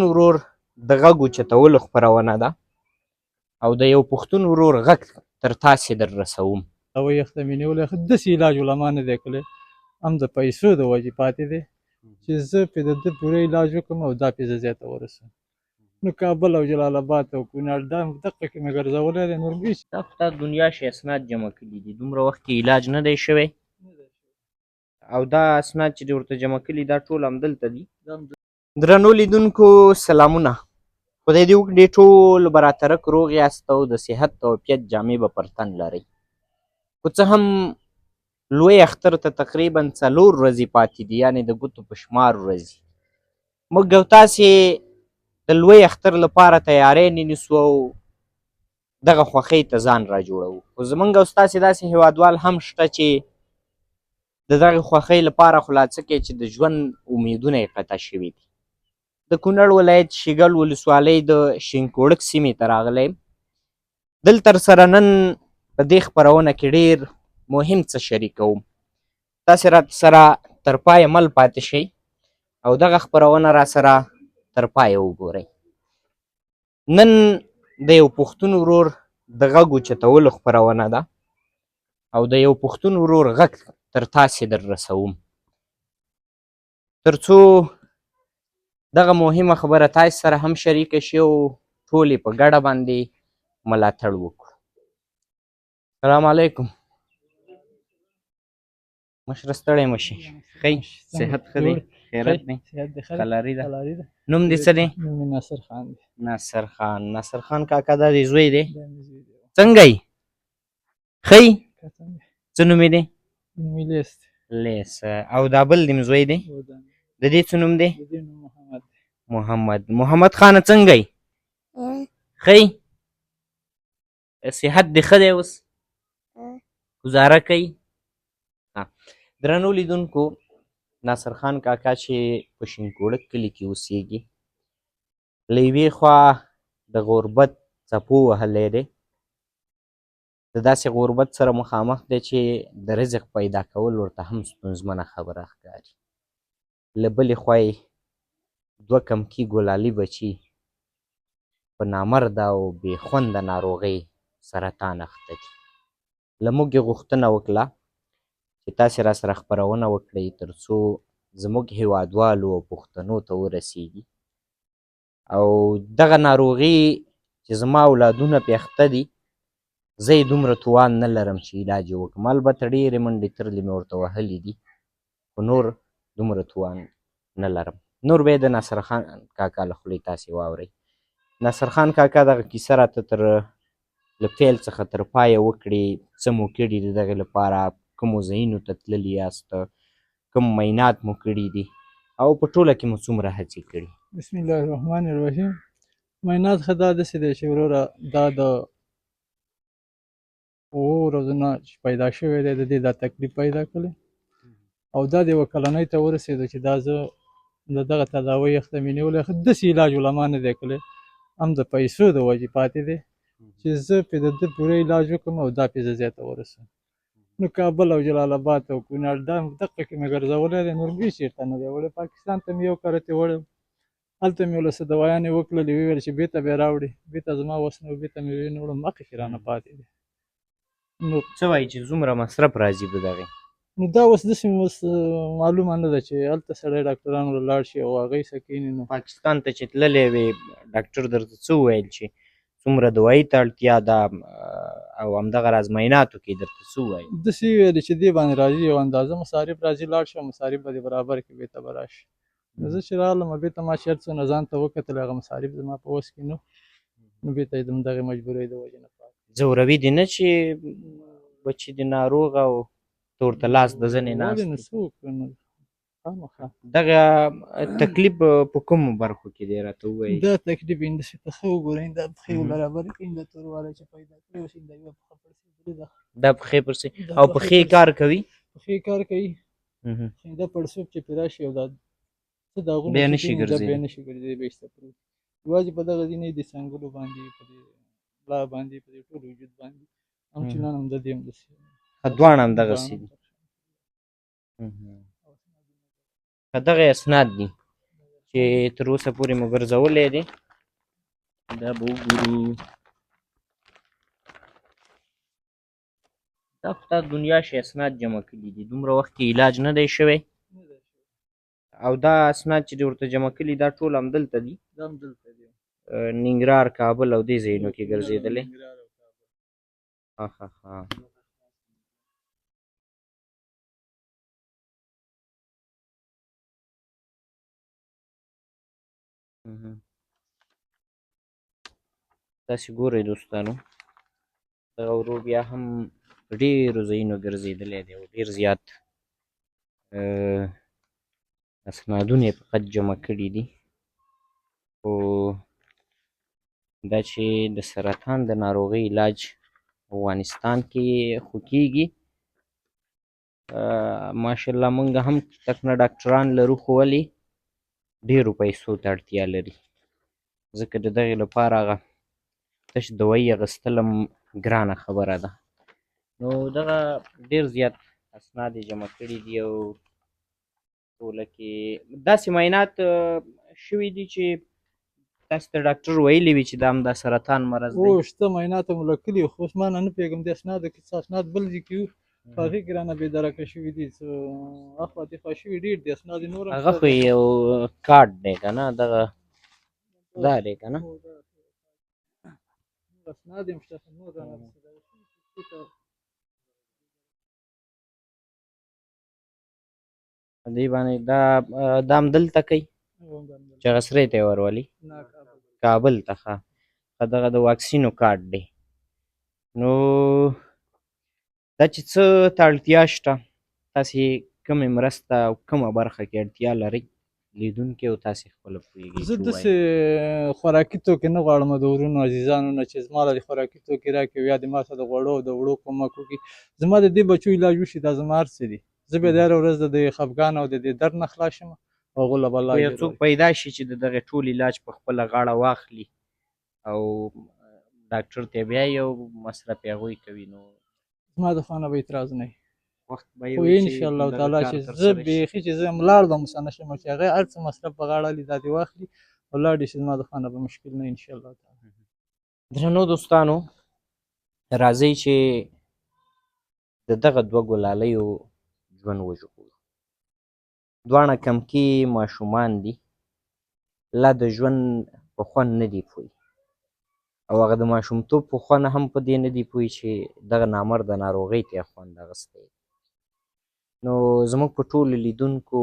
ورور د غږ اوچتولو خپرونه ده او د یو پښتون ورور غږ تر تاسې در رسوم. هغوی یخته مې نیولی داسې علاج علما نه دی کړی، هم د پیسو د وجې پاتې دی چې زه پرې د ده پوره علاج وکړم او دا پرې زه ځای ته ورسوم. نو کابل او جلال آباد او کونړ دا دقه کې مې ګرځولی دی، نور هېڅ دا خو تا دنیا شي اسناد جمع کړي دي، دومره وخت کې علاج نه دی شوی او دا اسناد چې دې ورته جمع کړي دا ټول همدلته دي. درنو لیدونکو سلامونه، خدای دې وکړي ټول به راترک روغ یاست او د صحت او عافیت جامې به پر تن لرئ. خو څه هم لوی اختر ته تقریبا 4 ورځې پاتې دي، یعنې د ګوتو په شمار ورځې. موږ او تاسې د لوی اختر لپاره تیاری نیسو او دغه خوښۍ ته ځان را جوړوو. خو زموږ او ستاسې داسې هیوادوال هم شته چې د دغې خوښۍ لپاره خو لا څه کوي چې د ژوند امیدونه یې قطع شوي دي. د کونړ ولایت شیګل ولسوالۍ د شینکوړک سیمې ته راغلی یم. دلته سره نن په دې خپرونه کې ډېر مهم څه شریکوم. تاسې راته سره تر پایه مل پاتې شئ او دغه خپرونه را سره تر پایه وګورئ. نن د یو پښتون ورور د غږ اوچتولو خپرونه ده او د یو پښتون ورور غږ تر تاسې در رسوم، تر څو دغه مهمه خبره تاسې سره هم شریکه شي او ټول یې په ګډه باندې ملاتړ وکړو. سلام علیکم. مشره ستړی مه شي. ښی صحت ښه دی؟ خیرت دی؟ قلاري ده؟ نوم دې څه دی؟ نوم مې ناصر خان دی. ناصر خان. ناصر خان کاکا دا دې زوی دی؟ څنګه یې؟ ښی څه نوم یې دی؟ نوم یې لیس دی. لیس. او دا بل دې زوی دی؟ د دې څه نوم دی؟ د دې نوم محمد دی. محمد. محمد خانه څنګه یې؟ ښی صحت دې ښه دی اوس؟ ګزاره کوي؟ درنو لیدونکو، ناصر خان کاکا چې په شینکوړک کلي کې اوسېږي، له یوې خوا د غربت څپو وهلی دی، د داسې غربت سره مخامخ دی چې د رزق پیدا کول ورته هم ستونزمنه خبره ښکاري. له بلې خوا یې 2 کمکي ګلالي بچي په نامرده او بې خونده ناروغۍ سرطان اخته دي. له موږ یې غوښتنه وکړه چې تاسې را سره خپرونه وکړئ تر څو زموږ هیوادوالو او پښتنو ته ورسیږي او دغه ناروغي چې زما اولادونه پې اخته دي زه یې دومره توان نه لرم چې علاج یې وکړم. البته ډېرې منډې ترلې مې ورته وهلې دي خو نور دومره توان نه لرم. نور به یې د ناصر خان کاکا له خولې تاسې واورئ. ناصر خان کاکا دغه کیسه راته له پیل څخه تر پایه وکړي، څه مو کړي دي دغې لپاره، کومو ځایونو ته تللي یاست، کوم معاینات مو کړي دي او په ټوله کې مو څومره هڅې کړي. بسم الله الرحمن الرحیم. معاینات ښه دا داسې دی چې وروره دا د 4 ورځو نه چې پیدا شوی دی د دې دا تکلیف پیدا کړی او دا د 1 کلنۍ ته ورسېدو چې دا زه د دغه تداوۍ یخته مې نیولی داسې علاج علما نه دی کړی، هم د پیسو د وجې پاتې دی چې زه پرې د ده پوره علاج وکړم او دا پرې زه ځای ته ورسوم. نو کابل او جلال آباد او کونړ دا دقه کې مې ګرځولی دی، نور هېڅ چېرته نه دی وړی. پاکستان ته مې یو کرتې وړی، هلته مې ولسه دوايانې وکړلې، ویې ویل چې بېرته به یې راوړې، بېرته زما وس نه و، بېرته مې ویې نه وړم، مخکې کې رانه پاتې دی. نو څه وایي چې څومره مصرف راځي په دغې؟ نو دا اوس داسې معلومه نه ده چې هلته سړی ډاکټرانو له لاړ شي او هغوی څه کښېني. نو پاکستان ته چې تللی وې ډاکټر درته څه وویل چې څومره دوایي ته اړتیا ده او همدغه راز معایناتو کې درته څه وویل؟ داسې یې ویلې چې دې باندې راځي یو اندازه مصارف راځي، لاړ شه مصارف به دې برابر کړي، بېرته به راشي. نو زه چې راغلم بېرته ما چې هر څونه ځان ته وکتل هغه مصارف زما په وس کې نه وو، نو بېرته یې د همدغې مجبورۍ د وجې نه پاتې. ځوروي دې نه چې بچي دې ناروغ او ته ورته لاس د زنې ناست ولې نو څه وکړو نو خامخا دغه تکلیف په کومو برخو کې دی راته ووایي؟ دا تکلیف داسې ته ښه وګورئ، دا پښې برابر کړئ، دا توروالی چې پیدا کړی اوس دا یوه پښه پړسېدلې ده، دا پښې پړسې او پښې کار کوي؟ پښې کار کوي، دا پړسوب چې پرې راشي او دا څه داغونه بیا نشي ګرځېدی، بیا نشي ګرځېدی، بیا ایسته پروت یوازې په دغه ځینې د څنګلو باندې، په دې ملا باندې، په دې ټول وجود باندې همچنان هم د دې هم داسې دواړه همدغسې دي. دغه اسناد دي چې تر اوسه پورې مو ګرځولی دی. دا به وګورو. دا خو تا دنیا شي اسناد جمع کړي دي، دومره وخت کې علاج نه دی شوی. او دا اسناد چې دې ورته جمع کړي دا ټول همدلته دي، ننګرهار، کابل او دې ځایونو کې ګرځېدلی. ها ها ها. تاسې ګورئ دوستانو، دغه ورور بیا هم په ډېرو ځایونو ګرځېدلی دی او ډېر زیات اسنادونه یې فقط جمع کړي دي. خو دا چې د سرطان د ناروغۍ علاج افغانستان کې خو کېږي، ماشاءالله موږ هم تکنه ډاکټران لرو، خو ولې ډېرو پیسو ته اړتیا لري، ځکه د دغې لپاره هغه تش دوایي اخیستل هم ګرانه خبره ده. نو دغه ډېر زیات اسناد یې جمع کړي دي او ټوله کې داسې معاینات شوي دي چې تاسې ته ډاکټر ویلي وي چې دا همدا سرطان مرض دی. او شته معاینات مو لیکلي، خو اوس ما نه پوهېږم د اسنادو کې څه اسناد بل ځای کې وو، په هغې کې رانه بېدرکه شوي دي، څه اخوا دېخوا شوي ډېر دي اسناد یې نور هم هغه خو یو کارډ دی که نه، دغه دا دی که نه. اسناد یې هم شته، نور رانه دې باندې دا همدلته کوي چې هغه سرې ته یې ورولي کابل ته. ښه دغه د واکسینو کارډ دی. نو دا چې څه ته اړتیا شته، تاسې کومې مرسته او کومه برخه کې اړتیا لرئ لیدونکي او تاسې خپله پوهېږئ. زه داسې خوراکي توکي نه غواړم د ورونو عزیزانو نه چې زما له خوراکي توکي راکړي، یا دې ما ته د غوړو او د وړو کومک وکړي. زما د دې بچو علاج وشي دا زما هر څه دي. زه به د هره ورځ د دې خفګان او د دې درد نه خلاص شم او هغو له به الله یو څوک پیدا شي چې د دغې ټول علاج په خپله غاړه واخلي او ډاکټر ته بیا یو مصرف یې هغوی کوي، نو زما د خوا نه به اعتراض نه وي. وخت به خو انشاءالله تعالی چې زه بیخي چې زه ملاړ به م څه نه شم، چې هغه هر څه مصرف په غاړه لي دا دې واخلي او لاړ دې شي، زما د خوا نه به مشکل نه انشاءالله تعالی. درنو دوستانو، راځئ چې د دغه دوه ګلالیو ژوند وژغورو. دواړه کمکي ماشومان دي، لا د ژوند په خوند نه دي پوه، او هغه د ماشومتوب په خوند هم په دې نه دي پوه چې دغه نامرده ناروغۍ ته یې خوند اخیستی. نو زموږ په ټولو لیدونکو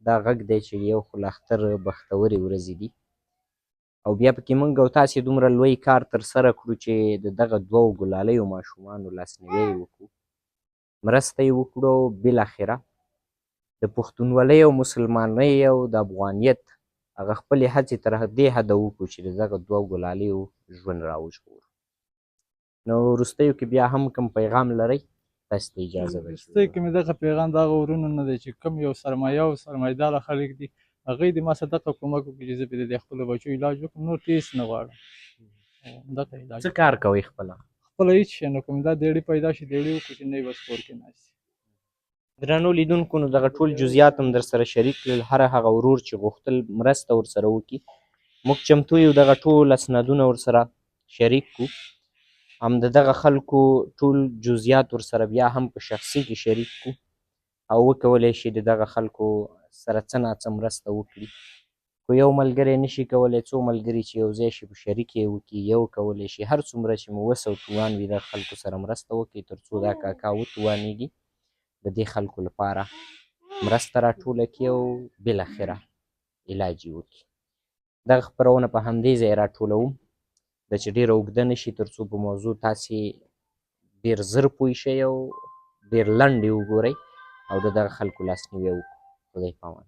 دا غږ دی چې یو خو له اختر بختورې ورځې دي، او بیا پکې موږ او تاسې دومره لوی کار ترسره کړو چې د دغه دوو ګلالیو ماشومانو لاسنیوی یې وکړو، مرسته یې وکړو، او بالاخره د پښتونولۍ او مسلمانۍ او د افغانیت هغه خپلې هڅې تر دې حده وکړو چې د دغه دوو ګلالیو ژوند راوژغورو. نو وروستیو کې بیا هم کوم پیغام لرئ تاسې ته اجازه ده. وروستی کې مې دغه پیغام د هغه ورونو نه دی چې کوم یو سرمایه او سرمایه‌داره خلک دي، هغوی دې ما سره دغه کومک وکړي چې زه به د دې خپلو بچو علاج وکړم، نور هېڅ نه غواړم. دغه علاج څه کار کوئ خپله؟ خپله هېڅ شی نه کوم، دا دیړې پیدا شي دیړې وکړو چې نه یې بس کور کې ناست شي. درنو لیدونکو، نو دغه ټول جزئیات هم در سره شریک کړل. هر هغه ورور چې غوښتل مرسته ورسره وکړي، موږ چمتو یو دغه ټول اسنادونه ورسره شریک کړو، هم د دغه خلکو ټول جزئیات ورسره بیا هم په شخصي کې شریک کړو، او وکولی شي د دغه خلکو سره څه ناڅه مرسته وکړي. خو یو ملګری نشي کولی، څو ملګري چې یو ځای شي په شریک یې وکړي، یو کولی شي هر څومره چې مو وس او توان وي دغه خلکو سره مرسته وکړي، تر څو دا کاکا وتوانېږي د دې خلکو لپاره مرسته راټوله کړي او بالاخره علاج یې وکړي. دغه خپرونه په همدې ځای راټولوم، د چې ډېره اوږده نه شي، تر څو په موضوع تاسې ډېر زر پوه شئ او ډېر لنډ یې وګورئ او د دغه خلکو لاسنیوی وکړو. خدای پامان.